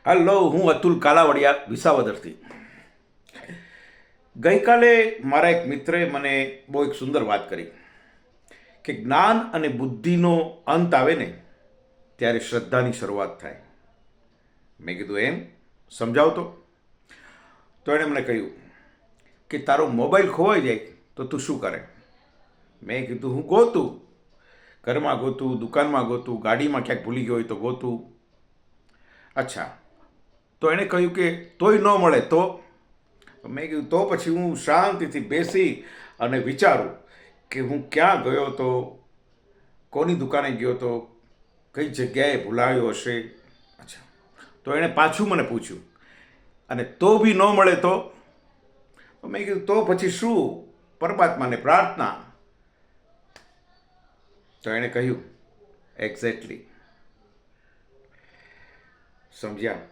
Hello, હું અતુલ કાલાવડિયા વિસાવદરથી. ગઈકાલે મારા એક મિત્રે મને બહુ એક સુંદર વાત કરી કે જ્ઞાન અને બુદ્ધિનો અંત આવે ને ત્યારે શ્રદ્ધાની શરૂઆત થાય. મેં કીધું એમ સમજાવતો. તો એણે મને કહ્યું કે તારો મોબાઈલ ખોવાઈ જાય તો તું શું કરે? મેં કીધું હું ગોતું, ઘરમાં ગોતું, દુકાનમાં ગોતું, ગાડીમાં ક્યાંક ભૂલી ગયો હોય તો ગોતું. અચ્છા, તો એણે કહ્યું કે તોય ન મળે તો? મેં કીધું તો પછી હું શાંતિથી બેસી અને વિચારું કે હું ક્યાં ગયો હતો, કોની દુકાને ગયો હતો, કઈ જગ્યાએ ભૂલાયો હશે. અચ્છા, તો એણે પાછું મને પૂછ્યું અને તો બી ન મળે તો? મેં કીધું તો પછી શું? પરમાત્માને પ્રાર્થના. તો એણે કહ્યું એક્ઝેક્ટલી. સમજ્યા?